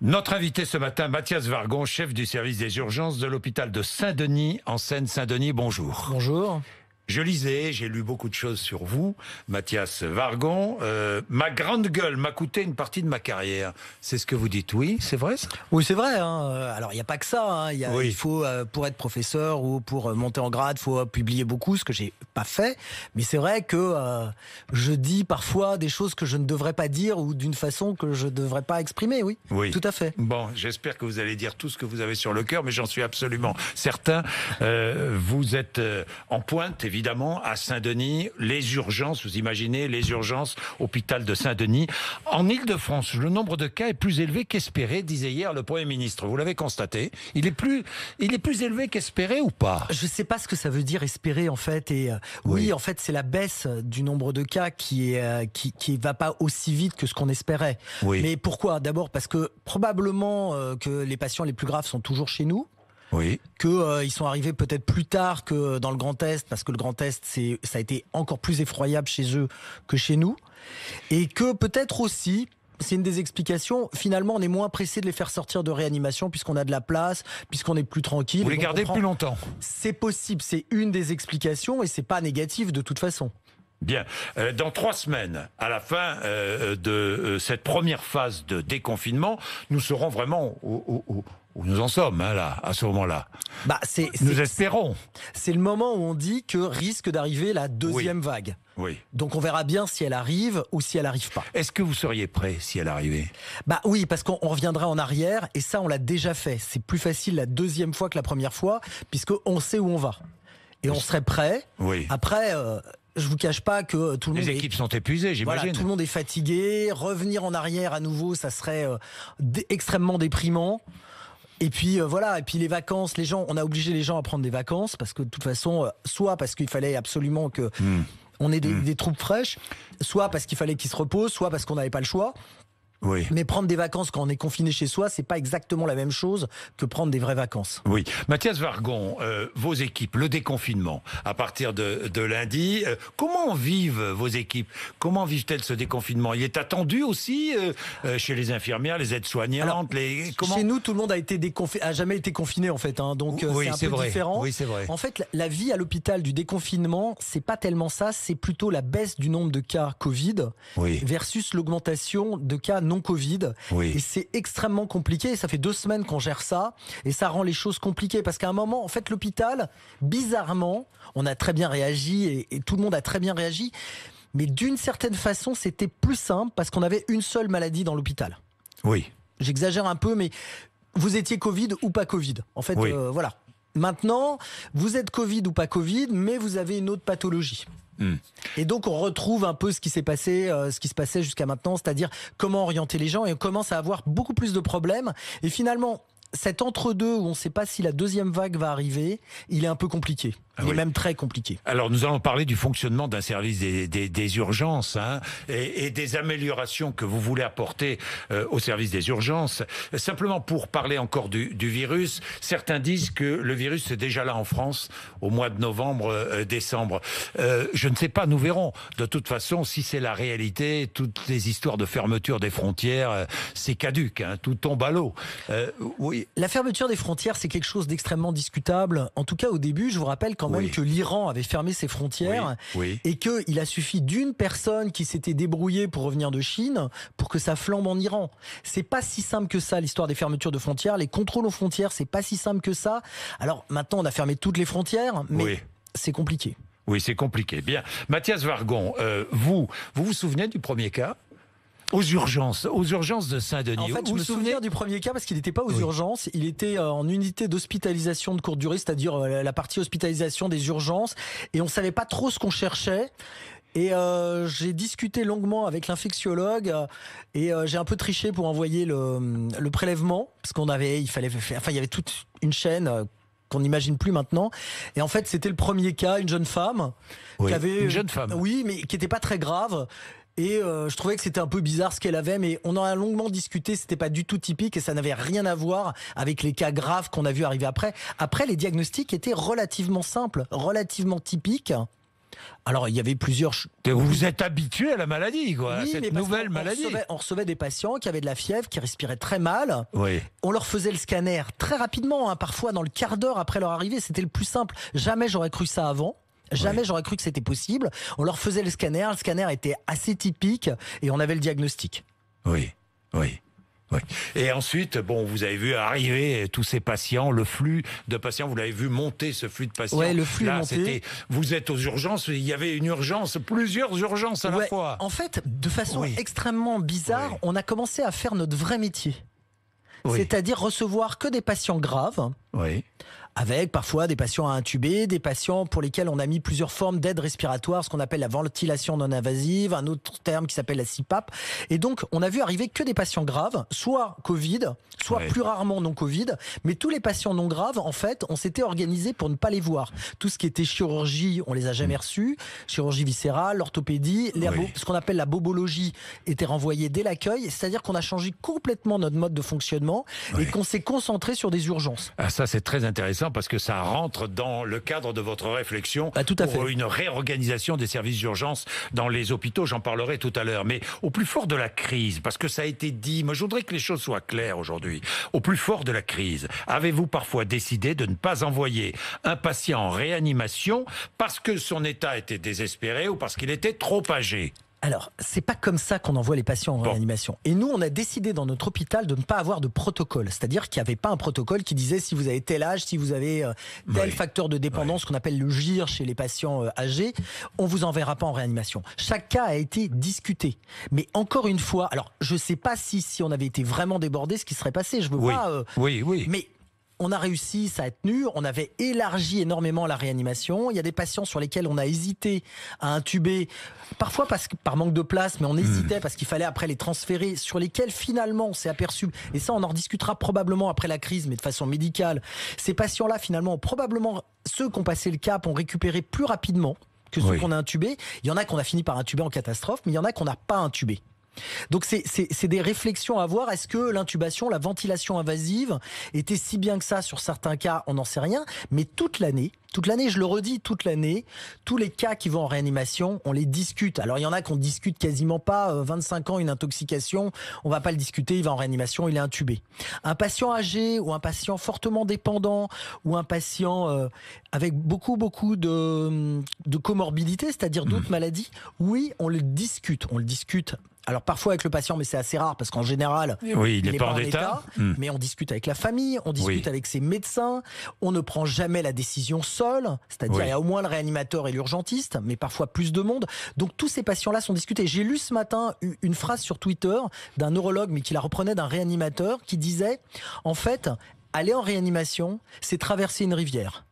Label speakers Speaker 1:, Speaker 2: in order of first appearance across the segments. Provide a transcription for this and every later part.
Speaker 1: Notre invité ce matin, Mathias Vargon, chef du service des urgences de l'hôpital de Saint-Denis, en Seine-Saint-Denis. Bonjour.
Speaker 2: Bonjour.
Speaker 1: Je lisais, j'ai lu beaucoup de choses sur vous, Mathias Vargon. Ma grande gueule m'a coûté une partie de ma carrière. C'est ce que vous dites, oui, c'est vrai ça?
Speaker 2: Oui, c'est vrai. Alors, il n'y a pas que ça.
Speaker 1: Oui.
Speaker 2: Il faut, pour être professeur ou pour monter en grade, il faut publier beaucoup, ce que j'ai pas fait. Mais c'est vrai que je dis parfois des choses que je ne devrais pas dire ou d'une façon que je ne devrais pas exprimer, oui.
Speaker 1: Oui.
Speaker 2: Tout à fait.
Speaker 1: Bon, j'espère que vous allez dire tout ce que vous avez sur le cœur, mais j'en suis absolument certain. Vous êtes en pointe, évidemment, à Saint-Denis. Les urgences, vous imaginez, les urgences, hôpital de Saint-Denis. En Île-de-France, le nombre de cas est plus élevé qu'espéré, disait hier le Premier ministre. Vous l'avez constaté. Il est plus élevé qu'espéré ou pas?
Speaker 2: Je ne sais pas ce que ça veut dire espérer, en fait. Et oui, en fait, c'est la baisse du nombre de cas qui va pas aussi vite que ce qu'on espérait.
Speaker 1: Oui.
Speaker 2: Mais pourquoi? D'abord parce que probablement que les patients les plus graves sont toujours chez nous.
Speaker 1: Oui.
Speaker 2: Qu'ils sont arrivés peut-être plus tard que dans le Grand Est, parce que le Grand Est, ça a été encore plus effroyable chez eux que chez nous. Et que peut-être aussi, c'est une des explications, finalement on est moins pressé de les faire sortir de réanimation puisqu'on a de la place, puisqu'on est plus tranquille.
Speaker 1: Vous les gardez plus longtemps?
Speaker 2: C'est possible, c'est une des explications et c'est pas négatif de toute façon.
Speaker 1: Bien. Dans 3 semaines, à la fin de cette première phase de déconfinement, nous serons vraiment où nous en sommes, hein, là, à ce moment-là. Nous espérons.
Speaker 2: C'est le moment où on dit que risque d'arriver la deuxième vague.
Speaker 1: Oui.
Speaker 2: Donc on verra bien si elle arrive ou si elle n'arrive pas.
Speaker 1: Est-ce que vous seriez prêt si elle arrivait?
Speaker 2: Oui, parce qu'on reviendra en arrière et ça on l'a déjà fait. C'est plus facile la deuxième fois que la première fois puisqu'on sait où on va. Et on serait prêt.
Speaker 1: Oui.
Speaker 2: Après, je vous cache pas que tout le monde...
Speaker 1: Les équipes sont épuisées, j'imagine.
Speaker 2: Voilà, tout le monde est fatigué. Revenir en arrière à nouveau, ça serait extrêmement déprimant. Et puis voilà, et puis les vacances, on a obligé les gens à prendre des vacances parce que de toute façon, soit parce qu'il fallait absolument que on ait des troupes fraîches, soit parce qu'il fallait qu'ils se reposent, soit parce qu'on n'avait pas le choix.
Speaker 1: Oui.
Speaker 2: Mais prendre des vacances quand on est confiné chez soi, c'est pas exactement la même chose que prendre des vraies vacances.
Speaker 1: Oui. Mathias Vargon, vos équipes, le déconfinement, à partir de lundi, comment vivent vos équipes? Comment vivent-elles ce déconfinement? Il est attendu aussi chez les infirmières, les aides-soignantes,
Speaker 2: Chez nous, tout le monde a jamais été confiné en fait, hein, donc
Speaker 1: oui,
Speaker 2: c'est un peu différent.
Speaker 1: Oui, c'est vrai.
Speaker 2: En fait, la vie à l'hôpital du déconfinement, c'est pas tellement ça, c'est plutôt la baisse du nombre de cas Covid versus l'augmentation de cas non Covid.
Speaker 1: Oui.
Speaker 2: Et c'est extrêmement compliqué. Et ça fait 2 semaines qu'on gère ça. Et ça rend les choses compliquées. Parce qu'à un moment, en fait, l'hôpital, bizarrement, on a très bien réagi et tout le monde a très bien réagi. Mais d'une certaine façon, c'était plus simple parce qu'on avait une seule maladie dans l'hôpital.
Speaker 1: Oui.
Speaker 2: J'exagère un peu, mais vous étiez Covid ou pas Covid. En fait, voilà. Maintenant, vous êtes Covid ou pas Covid, mais vous avez une autre pathologie. Et donc on retrouve un peu ce qui s'est passé, ce qui se passait jusqu'à maintenant, c'est-à-dire comment orienter les gens, et on commence à avoir beaucoup plus de problèmes. Et finalement, cet entre-deux où on ne sait pas si la deuxième vague va arriver, il est un peu compliqué. Il est même très compliqué.
Speaker 1: Alors nous allons parler du fonctionnement d'un service des urgences, hein, et des améliorations que vous voulez apporter au service des urgences. Simplement pour parler encore du virus, certains disent que le virus est déjà là en France au mois de novembre, décembre. Je ne sais pas, nous verrons. De toute façon, si c'est la réalité, toutes les histoires de fermeture des frontières, c'est caduc, hein, tout tombe à l'eau. Oui.
Speaker 2: La fermeture des frontières, c'est quelque chose d'extrêmement discutable. En tout cas, au début, je vous rappelle quand même que l'Iran avait fermé ses frontières et qu'il a suffi d'une personne qui s'était débrouillée pour revenir de Chine pour que ça flambe en Iran. C'est pas si simple que ça, l'histoire des fermetures de frontières. Les contrôles aux frontières, c'est pas si simple que ça. Alors maintenant, on a fermé toutes les frontières, mais c'est compliqué.
Speaker 1: Oui, c'est compliqué. Bien. Mathias Vargon, vous vous souvenez du premier cas ? Aux urgences de Saint-Denis.
Speaker 2: En fait, je me souviens du premier cas parce qu'il n'était pas aux urgences, il était en unité d'hospitalisation de courte durée, c'est-à-dire la partie hospitalisation des urgences, et on ne savait pas trop ce qu'on cherchait. Et j'ai discuté longuement avec l'infectiologue et j'ai un peu triché pour envoyer le prélèvement parce il y avait toute une chaîne qu'on n'imagine plus maintenant. Et en fait, c'était le premier cas, une jeune femme qui avait
Speaker 1: une jeune femme.
Speaker 2: Oui, mais qui n'était pas très grave. Et je trouvais que c'était un peu bizarre ce qu'elle avait, mais on en a longuement discuté, c'était pas du tout typique et ça n'avait rien à voir avec les cas graves qu'on a vu arriver après. Après, les diagnostics étaient relativement simples, relativement typiques. Alors, il y avait plusieurs...
Speaker 1: Vous êtes habitué à la maladie, quoi,
Speaker 2: oui,
Speaker 1: à cette nouvelle maladie.
Speaker 2: On recevait des patients qui avaient de la fièvre, qui respiraient très mal.
Speaker 1: Oui.
Speaker 2: On leur faisait le scanner très rapidement, hein, parfois dans le quart d'heure après leur arrivée. C'était le plus simple. Jamais j'aurais cru ça avant. Jamais j'aurais cru que c'était possible. On leur faisait le scanner était assez typique et on avait le diagnostic.
Speaker 1: Oui, oui. Oui. Et ensuite, bon, vous avez vu arriver tous ces patients, le flux de patients, vous l'avez vu monter, ce flux de patients.
Speaker 2: Ouais, le flux
Speaker 1: là,
Speaker 2: monté.
Speaker 1: Vous êtes aux urgences, il y avait une urgence, plusieurs urgences à la fois.
Speaker 2: En fait, de façon extrêmement bizarre, on a commencé à faire notre vrai métier. C'est-à-dire recevoir que des patients graves.
Speaker 1: Oui.
Speaker 2: Avec parfois des patients à intuber, des patients pour lesquels on a mis plusieurs formes d'aide respiratoire, ce qu'on appelle la ventilation non invasive, un autre terme qui s'appelle la CPAP. Et donc, on a vu arriver que des patients graves, soit Covid, soit plus rarement non Covid. Mais tous les patients non graves, en fait, on s'était organisé pour ne pas les voir. Tout ce qui était chirurgie, on les a jamais reçus. Chirurgie viscérale, orthopédie, ce qu'on appelle la bobologie était renvoyé dès l'accueil. C'est-à-dire qu'on a changé complètement notre mode de fonctionnement et qu'on s'est concentré sur des urgences.
Speaker 1: Ah, ça, c'est très intéressant parce que ça rentre dans le cadre de votre réflexion
Speaker 2: pour
Speaker 1: une réorganisation des services d'urgence dans les hôpitaux. J'en parlerai tout à l'heure. Mais au plus fort de la crise, parce que ça a été dit, moi je voudrais que les choses soient claires aujourd'hui. Au plus fort de la crise, avez-vous parfois décidé de ne pas envoyer un patient en réanimation parce que son état était désespéré ou parce qu'il était trop âgé ?
Speaker 2: Alors, c'est pas comme ça qu'on envoie les patients en réanimation. Et nous, on a décidé dans notre hôpital de ne pas avoir de protocole. C'est-à-dire qu'il n'y avait pas un protocole qui disait si vous avez tel âge, si vous avez tel facteur de dépendance, qu'on appelle le GIR chez les patients âgés, on vous enverra pas en réanimation. Chaque cas a été discuté. Mais encore une fois, alors je sais pas si on avait été vraiment débordé, ce qui serait passé. Je veux pas. Mais on a réussi, ça a tenu, on avait élargi énormément la réanimation. Il y a des patients sur lesquels on a hésité à intuber, parfois par manque de place, mais on hésitait parce qu'il fallait après les transférer, sur lesquels finalement on s'est aperçu, et ça on en rediscutera probablement après la crise, mais de façon médicale, ces patients-là finalement ont probablement, ceux qui ont passé le cap ont récupéré plus rapidement que ceux qu'on a intubés. Il y en a qu'on a fini par intuber en catastrophe, mais il y en a qu'on n'a pas intubé. Donc c'est des réflexions à avoir. Est-ce que l'intubation, la ventilation invasive était si bien que ça sur certains cas? On n'en sait rien. Mais toute l'année, je le redis, toute l'année, tous les cas qui vont en réanimation, on les discute. Alors il y en a qu'on discute quasiment pas. 25 ans, une intoxication, on va pas le discuter. Il va en réanimation, il est intubé. Un patient âgé ou un patient fortement dépendant ou un patient avec beaucoup de comorbidités, c'est-à-dire d'autres maladies, oui, on le discute. On le discute. Alors parfois avec le patient, mais c'est assez rare parce qu'en général, il n'est pas en état. Mais on discute avec la famille, on discute avec ses médecins. On ne prend jamais la décision seul, c'est-à-dire il y a au moins le réanimateur et l'urgentiste, mais parfois plus de monde. Donc tous ces patients-là sont discutés. J'ai lu ce matin une phrase sur Twitter d'un neurologue, mais qui la reprenait d'un réanimateur, qui disait en fait, aller en réanimation, c'est traverser une rivière.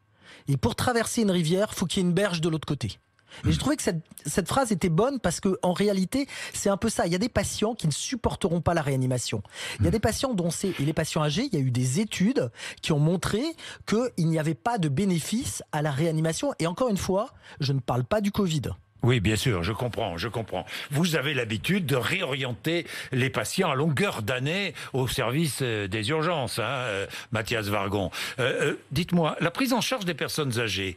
Speaker 2: Et pour traverser une rivière, faut qu'il y ait une berge de l'autre côté. Et je trouvais que cette phrase était bonne parce que en réalité, c'est un peu ça. Il y a des patients qui ne supporteront pas la réanimation. Il y a des patients et les patients âgés, il y a eu des études qui ont montré qu'il n'y avait pas de bénéfice à la réanimation. Et encore une fois, je ne parle pas du Covid.
Speaker 1: Oui, bien sûr, je comprends. Vous avez l'habitude de réorienter les patients à longueur d'année au service des urgences, Mathias Wargon. Dites-moi, la prise en charge des personnes âgées,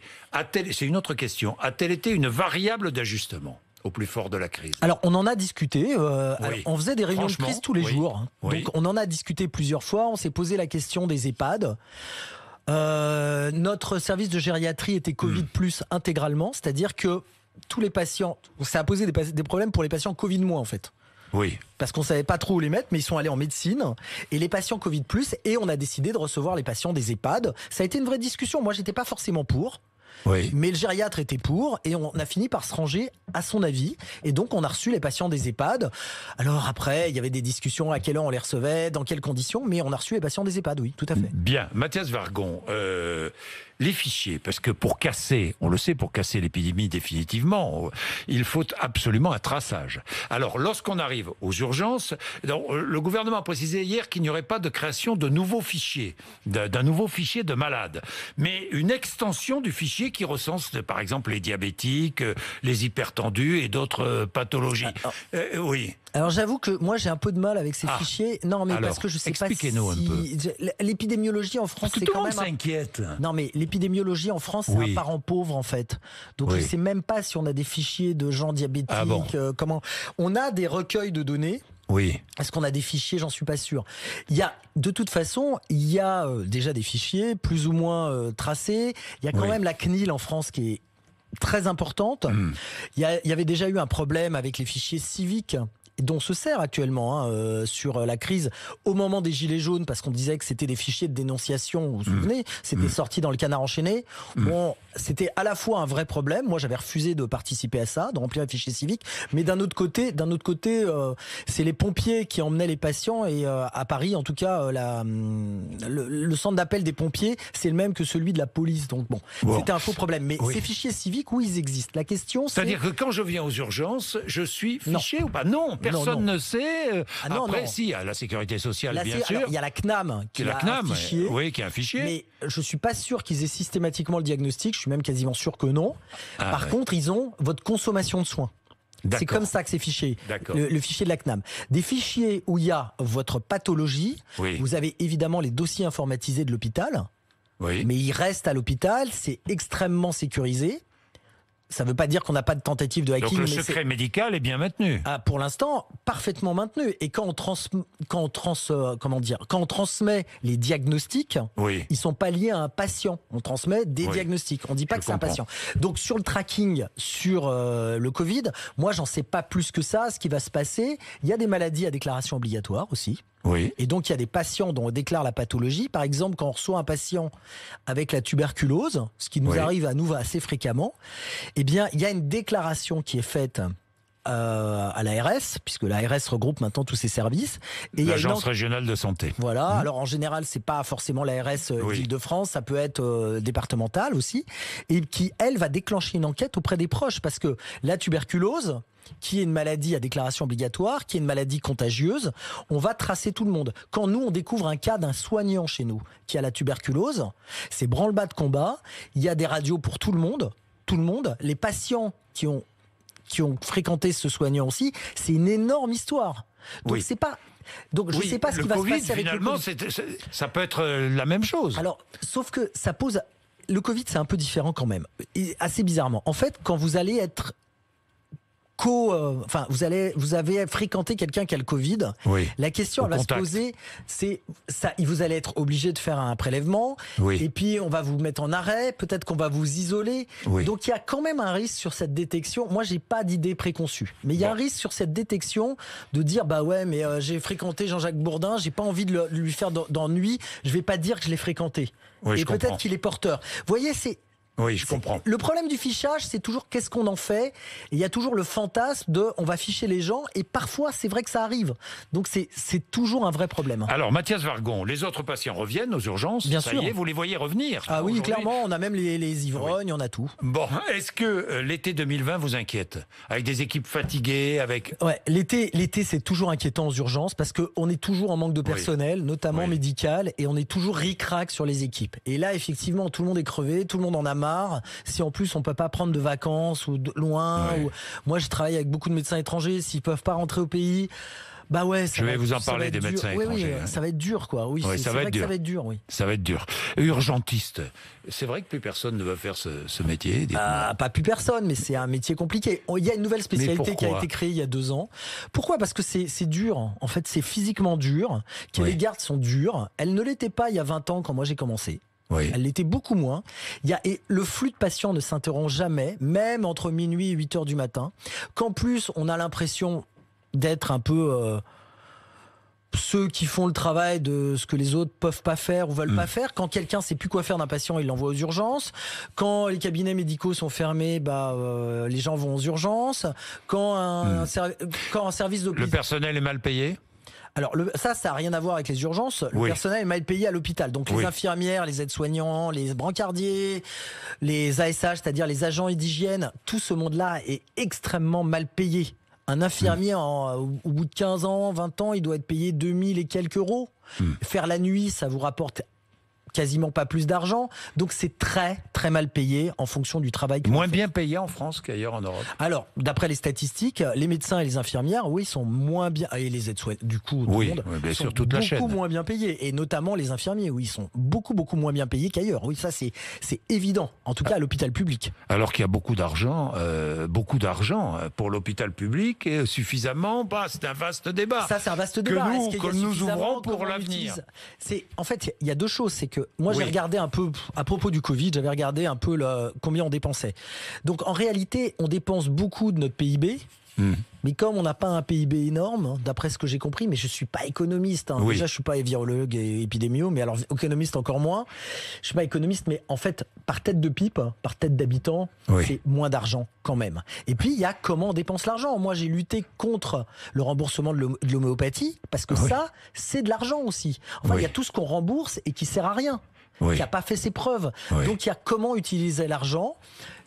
Speaker 1: c'est une autre question, a-t-elle été une variable d'ajustement au plus fort de la crise?
Speaker 2: Alors, on en a discuté. Alors, on faisait des réunions de crise tous les jours. Donc, on en a discuté plusieurs fois. On s'est posé la question des EHPAD. Notre service de gériatrie était Covid plus intégralement, c'est-à-dire que tous les patients, ça a posé des problèmes pour les patients Covid moins en fait.
Speaker 1: Oui.
Speaker 2: Parce qu'on savait pas trop où les mettre, mais ils sont allés en médecine. Et les patients Covid plus, et on a décidé de recevoir les patients des EHPAD. Ça a été une vraie discussion. Moi, j'étais pas forcément pour. Mais le gériatre était pour, et on a fini par se ranger à son avis. Et donc, on a reçu les patients des EHPAD. Alors après, il y avait des discussions à quelle heure on les recevait, dans quelles conditions, mais on a reçu les patients des EHPAD, oui, tout à fait.
Speaker 1: Bien. Mathias Wargon, les fichiers, parce que pour casser, on le sait, pour casser l'épidémie définitivement, il faut absolument un traçage. Alors, lorsqu'on arrive aux urgences, le gouvernement a précisé hier qu'il n'y aurait pas de création de nouveaux fichiers, d'un nouveau fichier de malades, mais une extension du fichier fichier qui recense, par exemple, les diabétiques, les hypertendus et d'autres pathologies. Oui.
Speaker 2: Alors j'avoue que moi j'ai un peu de mal avec ces fichiers. Non mais parce que je sais pas si...
Speaker 1: Expliquez-nous un peu.
Speaker 2: L'épidémiologie en France, c'est quand même...
Speaker 1: Tout le monde s'inquiète.
Speaker 2: Non mais l'épidémiologie en France, c'est un parent pauvre en fait. Donc je sais même pas si on a des fichiers de gens diabétiques. Comment... On a des recueils de données.
Speaker 1: Oui.
Speaker 2: Est-ce qu'on a des fichiers? J'en suis pas sûr. Il y a, de toute façon, il y a déjà des fichiers plus ou moins tracés. Il y a quand même la CNIL en France qui est très importante. Il y avait déjà eu un problème avec les fichiers civiques dont on se sert actuellement sur la crise au moment des Gilets jaunes, parce qu'on disait que c'était des fichiers de dénonciation, vous vous souvenez, c'était sorti dans le Canard enchaîné. Bon, c'était à la fois un vrai problème. Moi, j'avais refusé de participer à ça, de remplir les fichiers civiques. Mais d'un autre côté, c'est les pompiers qui emmenaient les patients et à Paris, en tout cas, le centre d'appel des pompiers, c'est le même que celui de la police. Donc bon. C'était un faux problème. Mais ces fichiers civiques, où ils existent? La question,
Speaker 1: c'est-à-dire que quand je viens aux urgences, je suis fiché ou pas? Non. Personne ne sait. Après, si, à la sécurité sociale, bien sûr.
Speaker 2: Il y a la CNAM qui a un fichier.
Speaker 1: Oui, qui a un fichier.
Speaker 2: Mais je suis pas sûr qu'ils aient systématiquement le diagnostic. Je suis même quasiment sûr que non. Par contre, ils ont votre consommation de soins. C'est comme ça que c'est fiché. Le fichier de la CNAM. Des fichiers où il y a votre pathologie. Vous avez évidemment les dossiers informatisés de l'hôpital. Mais ils restent à l'hôpital. C'est extrêmement sécurisé. Ça ne veut pas dire qu'on n'a pas de tentative de hacking.
Speaker 1: Donc le secret médical est bien maintenu.
Speaker 2: Pour l'instant, parfaitement maintenu. Et quand on transmet les diagnostics, ils sont pas liés à un patient. On transmet des diagnostics. On dit pas que c'est un patient. Donc sur le tracking, sur le Covid, moi j'en sais pas plus que ça. Ce qui va se passer, il y a des maladies à déclaration obligatoire aussi. Et donc il y a des patients dont on déclare la pathologie. Par exemple, quand on reçoit un patient avec la tuberculose, ce qui nous arrive à nous assez fréquemment, eh bien il y a une déclaration qui est faite à l'ARS, puisque l'ARS regroupe maintenant tous ces services. Et
Speaker 1: l'Agence régionale de santé.
Speaker 2: Voilà. Alors en général, c'est pas forcément l'ARS d'Île-de-France, ça peut être départemental aussi, et qui elle va déclencher une enquête auprès des proches, parce que la tuberculose, qui est une maladie à déclaration obligatoire, qui est une maladie contagieuse, on va tracer tout le monde. Quand nous, on découvre un cas d'un soignant chez nous qui a la tuberculose, c'est branle-bas de combat, il y a des radios pour tout le monde, les patients qui ont fréquenté ce soignant aussi, c'est une énorme histoire. Donc c'est pas... Donc je sais pas ce qui va se passer avec le Covid.
Speaker 1: Ça peut être la même chose.
Speaker 2: Alors, sauf que ça pose... Le Covid, c'est un peu différent quand même, et assez bizarrement. En fait, quand vous allez être vous avez fréquenté quelqu'un qui a le Covid. La question elle va se poser, c'est ça, vous allez être obligé de faire un prélèvement, et puis on va vous mettre en arrêt, peut-être qu'on va vous isoler. Donc il y a quand même un risque sur cette détection. Moi, j'ai pas d'idée préconçue, mais il y a un risque sur cette détection de dire mais j'ai fréquenté Jean-Jacques Bourdin, j'ai pas envie de lui faire d'ennui, je vais pas dire que je l'ai fréquenté. Et peut-être qu'il est porteur. Vous voyez,
Speaker 1: Oui, je comprends.
Speaker 2: Le problème du fichage, c'est toujours qu'est-ce qu'on en fait. Et il y a toujours le fantasme de on va ficher les gens, et parfois c'est vrai que ça arrive. Donc c'est toujours un vrai problème.
Speaker 1: Alors Mathias Vargon, les autres patients reviennent aux urgences.
Speaker 2: Bien
Speaker 1: sûr.
Speaker 2: Ça y
Speaker 1: est, vous les voyez revenir.
Speaker 2: Ah oui, clairement, on a même les ivrognes, on a tout.
Speaker 1: Bon, est-ce que l'été 2020 vous inquiète? Avec des équipes fatiguées,
Speaker 2: Ouais, l'été c'est toujours inquiétant aux urgences parce qu'on est toujours en manque de personnel, notamment médical, et on est toujours ric-rac sur les équipes. Et là, effectivement, tout le monde est crevé, tout le monde en a marre. Si en plus on peut pas prendre de vacances ou loin, moi je travaille avec beaucoup de médecins étrangers, s'ils peuvent pas rentrer au pays,
Speaker 1: je vais vous en parler des médecins étrangers.
Speaker 2: Ça va être dur, quoi. Ça va être dur.
Speaker 1: Ça va être dur. Urgentiste. C'est vrai que plus personne ne va faire ce métier.
Speaker 2: Pas plus personne, mais c'est un métier compliqué. Il y a une nouvelle spécialité qui a été créée il y a 2 ans. Pourquoi? Parce que c'est dur. En fait, c'est physiquement dur. Les gardes sont durs. Elles ne l'étaient pas il y a 20 ans quand moi j'ai commencé. Elle l'était beaucoup moins. Et le flux de patients ne s'interrompt jamais, même entre minuit et 8 heures du matin. Qu'en plus, on a l'impression d'être un peu ceux qui font le travail de ce que les autres peuvent pas faire ou veulent pas faire. Quand quelqu'un sait plus quoi faire d'un patient, il l'envoie aux urgences. Quand les cabinets médicaux sont fermés, les gens vont aux urgences. Quand un service d'hôpital...
Speaker 1: Le personnel est mal payé?
Speaker 2: Alors ça n'a rien à voir avec les urgences. Le personnel est mal payé à l'hôpital. Donc les infirmières, les aides-soignants, les brancardiers, les ASH, c'est-à-dire les agents d'hygiène, tout ce monde-là est extrêmement mal payé. Un infirmier, au bout de 15 ans, 20 ans, il doit être payé 2000 et quelques euros. Faire la nuit, ça vous rapporte quasiment pas plus d'argent. Donc c'est très très mal payé en fonction du travail.
Speaker 1: Moins bien payé en France qu'ailleurs en Europe.
Speaker 2: Alors, d'après les statistiques, les médecins et les infirmières, oui, sont moins bien, et les aides-soignants, du coup, tout le monde,
Speaker 1: bien
Speaker 2: sont
Speaker 1: sûr, toute la chaîne.
Speaker 2: beaucoup moins bien payés. Et notamment les infirmiers, oui, ils sont beaucoup moins bien payés qu'ailleurs. Oui, ça c'est évident. En tout cas, à l'hôpital public.
Speaker 1: Alors qu'il y a beaucoup d'argent pour l'hôpital public et suffisamment, c'est un vaste débat.
Speaker 2: Ça, c'est un vaste débat.
Speaker 1: Que nous ouvrons pour l'avenir.
Speaker 2: En fait, il y a deux choses. C'est que moi, j'ai regardé un peu, à propos du Covid, j'avais regardé un peu combien on dépensait. Donc, en réalité, on dépense beaucoup de notre PIB. Mais comme on n'a pas un PIB énorme, d'après ce que j'ai compris, mais je suis pas économiste. Déjà, je suis pas virologue et épidémio, mais alors économiste encore moins. Je suis pas économiste, mais en fait, par tête de pipe, par tête d'habitant, c'est moins d'argent quand même. Et puis, il y a comment on dépense l'argent. Moi, j'ai lutté contre le remboursement de l'homéopathie, parce que ça, c'est de l'argent aussi. Enfin, il y a tout ce qu'on rembourse et qui sert à rien, qui n'a pas fait ses preuves. Donc, il y a comment utiliser l'argent,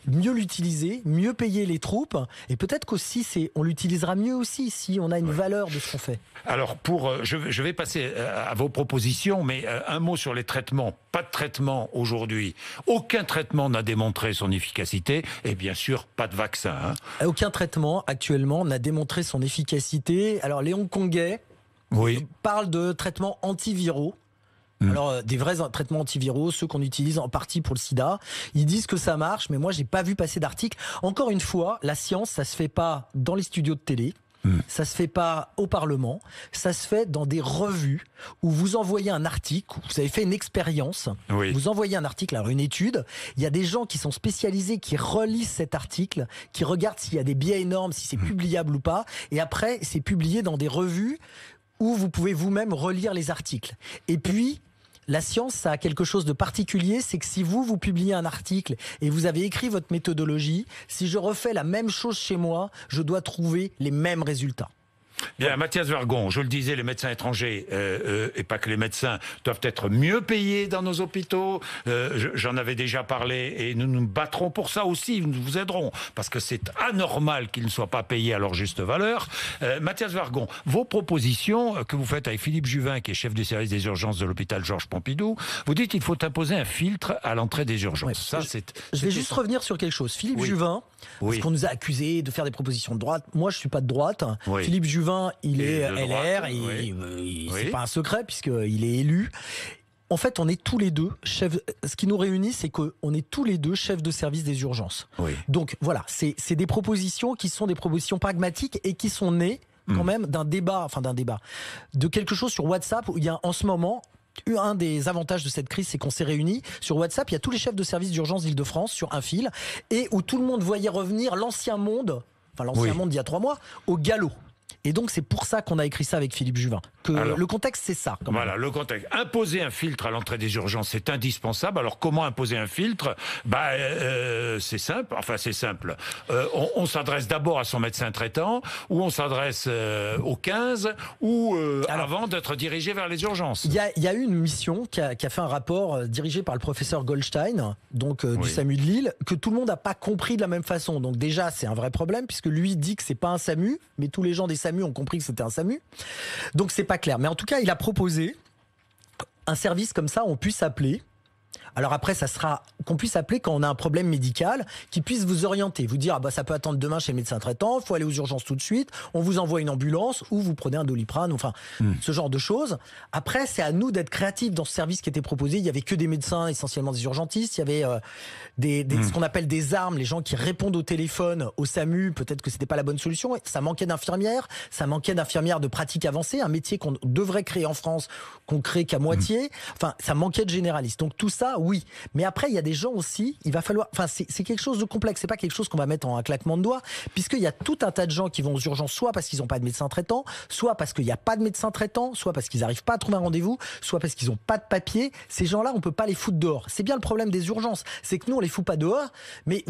Speaker 2: mieux l'utiliser, mieux payer les troupes, et peut-être qu'aussi on l'utilisera mieux aussi si on a une valeur de ce qu'on fait.
Speaker 1: Alors je vais passer à vos propositions, mais un mot sur les traitements. Pas de traitement aujourd'hui. Aucun traitement n'a démontré son efficacité, et bien sûr pas de vaccin.
Speaker 2: Aucun traitement actuellement n'a démontré son efficacité. Alors les Hongkongais parlent de traitements antiviraux. Alors, des vrais traitements antiviraux, ceux qu'on utilise en partie pour le sida, ils disent que ça marche, mais moi, j'ai pas vu passer d'article. Encore une fois, la science, ça se fait pas dans les studios de télé, ça se fait pas au Parlement, ça se fait dans des revues où vous envoyez un article, vous avez fait une expérience, vous envoyez un article, alors une étude, il y a des gens qui sont spécialisés, qui relisent cet article, qui regardent s'il y a des biais énormes, si c'est publiable ou pas, et après, c'est publié dans des revues où vous pouvez vous-même relire les articles. Et puis, la science, ça a quelque chose de particulier, c'est que si vous publiez un article et vous avez écrit votre méthodologie, si je refais la même chose chez moi, je dois trouver les mêmes résultats.
Speaker 1: Bien, Mathias Wargon, je le disais, les médecins étrangers, et pas que les médecins, doivent être mieux payés dans nos hôpitaux. J'en avais déjà parlé et nous nous battrons pour ça aussi, nous vous aiderons, parce que c'est anormal qu'ils ne soient pas payés à leur juste valeur. Mathias Wargon, vos propositions que vous faites avec Philippe Juvin, qui est chef du service des urgences de l'hôpital Georges Pompidou, vous dites qu'il faut imposer un filtre à l'entrée des urgences.
Speaker 2: Je vais juste revenir sur quelque chose. Philippe Juvin, parce qu'on nous a accusés de faire des propositions de droite. Moi, je suis pas de droite. Philippe Juvin, il est LR, c'est pas un secret puisqu'il est élu. En fait, on est tous les deux chefs. Ce qui nous réunit, c'est qu'on est tous les deux chefs de service des urgences. Donc voilà, c'est des propositions qui sont des propositions pragmatiques et qui sont nées quand même d'un débat, de quelque chose sur WhatsApp où il y a en ce moment. Un des avantages de cette crise, c'est qu'on s'est réunis sur WhatsApp. Il y a tous les chefs de service d'urgence d'Île-de-France sur un fil et où tout le monde voyait revenir l'ancien monde d'il y a 3 mois au galop. Et donc, c'est pour ça qu'on a écrit ça avec Philippe Juvin. Le contexte, c'est ça.
Speaker 1: Voilà, le contexte. Imposer un filtre à l'entrée des urgences, c'est indispensable. Alors, comment imposer un filtre ? C'est simple. Enfin, c'est simple. On s'adresse d'abord à son médecin traitant, ou on s'adresse au 15, ou avant d'être dirigé vers les urgences.
Speaker 2: Il y a eu une mission qui a fait un rapport dirigé par le professeur Goldstein, du SAMU de Lille, que tout le monde n'a pas compris de la même façon. Donc déjà, c'est un vrai problème, puisque lui dit que c'est pas un SAMU, mais tous les gens des SAMU ont compris que c'était un SAMU. Donc c'est pas clair. Mais en tout cas, il a proposé un service comme ça, on puisse appeler. Alors après, ça sera qu'on puisse appeler quand on a un problème médical, qui puisse vous orienter, vous dire ça peut attendre demain chez le médecin traitant, il faut aller aux urgences tout de suite, on vous envoie une ambulance ou vous prenez un Doliprane, ce genre de choses. Après, c'est à nous d'être créatifs dans ce service qui était proposé. Il y avait que des médecins, essentiellement des urgentistes. Il y avait ce qu'on appelle des armes, les gens qui répondent au téléphone, au SAMU. Peut-être que c'était pas la bonne solution. Ça manquait d'infirmières, de pratique avancée, un métier qu'on devrait créer en France, qu'on crée qu'à moitié. Enfin, ça manquait de généralistes. Donc tout ça, oui. Mais après, il y a des gens aussi, il va falloir... c'est quelque chose de complexe. C'est pas quelque chose qu'on va mettre en un claquement de doigts, puisqu'il y a tout un tas de gens qui vont aux urgences, soit parce qu'ils n'ont pas de médecin traitant, soit parce qu'il n'y a pas de médecin traitant, soit parce qu'ils n'arrivent pas à trouver un rendez-vous, soit parce qu'ils n'ont pas de papier. Ces gens-là, on peut pas les foutre dehors. C'est bien le problème des urgences. C'est que nous, on les fout pas dehors, mais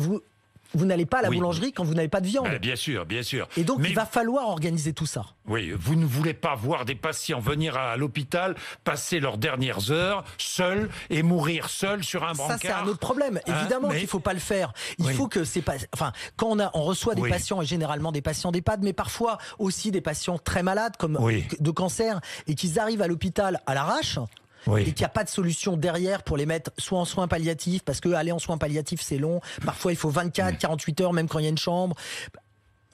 Speaker 2: vous n'allez pas à la boulangerie quand vous n'avez pas de viande.
Speaker 1: Bien sûr, bien sûr.
Speaker 2: Et donc, il va falloir organiser tout ça.
Speaker 1: Oui, vous ne voulez pas voir des patients venir à l'hôpital, passer leurs dernières heures seuls et mourir seuls sur un brancard.
Speaker 2: Ça, c'est un autre problème. Évidemment qu'il ne faut pas le faire. Il faut que c'est pas... quand on reçoit des patients, et généralement des patients d'EHPAD, mais parfois aussi des patients très malades, comme de cancer, et qu'ils arrivent à l'hôpital à l'arrache, et qu'il n'y a pas de solution derrière pour les mettre soit en soins palliatifs, parce que aller en soins palliatifs c'est long, parfois il faut 24, 48 heures même quand il y a une chambre.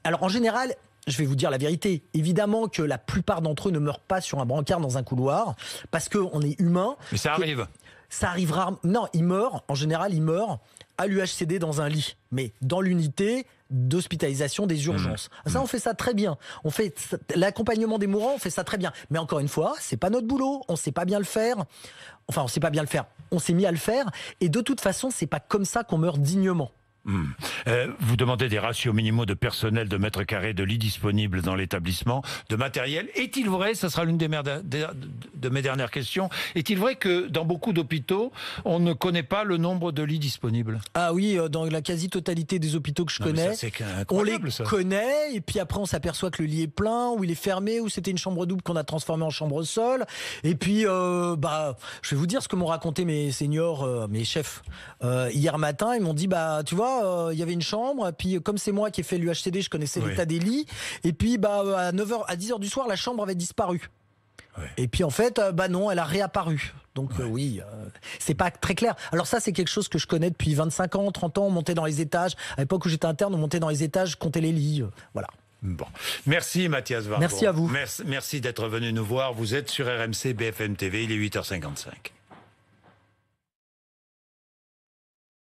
Speaker 2: Alors en général, je vais vous dire la vérité, évidemment que la plupart d'entre eux ne meurent pas sur un brancard dans un couloir, parce qu'on est humain.
Speaker 1: Mais ça arrive.
Speaker 2: Ça arrive rarement. Non, ils meurent, en général ils meurent à l'UHCD dans un lit, mais dans l'unité d'hospitalisation des urgences. Ça, on fait ça très bien. On fait l'accompagnement des mourants, on fait ça très bien. Mais encore une fois, c'est pas notre boulot. On sait pas bien le faire. Enfin, on sait pas bien le faire. On s'est mis à le faire. Et de toute façon, c'est pas comme ça qu'on meurt dignement.
Speaker 1: Vous demandez des ratios minimaux de personnel, de mètres carrés, de lits disponibles dans l'établissement, de matériel. Est-il vrai, ça sera l'une de mes dernières questions, est-il vrai que dans beaucoup d'hôpitaux, on ne connaît pas le nombre de lits disponibles?
Speaker 2: Ah oui, dans la quasi-totalité des hôpitaux que je connais, on les connaît, et puis après on s'aperçoit que le lit est plein, ou il est fermé, ou c'était une chambre double qu'on a transformée en chambre seule. Et puis, je vais vous dire ce que m'ont raconté mes seniors, mes chefs, hier matin. Ils m'ont dit, tu vois, il y avait une chambre, puis comme c'est moi qui ai fait l'UHCD, je connaissais l'état des lits, et puis à 9h, à 10h du soir, la chambre avait disparu. Et puis en fait, non, elle a réapparu. Donc oui, c'est pas très clair. Alors ça, c'est quelque chose que je connais depuis 25 ans, 30 ans, on montait dans les étages. À l'époque où j'étais interne, on montait dans les étages, comptait les lits, voilà.
Speaker 1: Bon. Merci Mathias Wargon.
Speaker 2: Merci à vous.
Speaker 1: Merci d'être venu nous voir. Vous êtes sur RMC BFM TV, il est 8h55.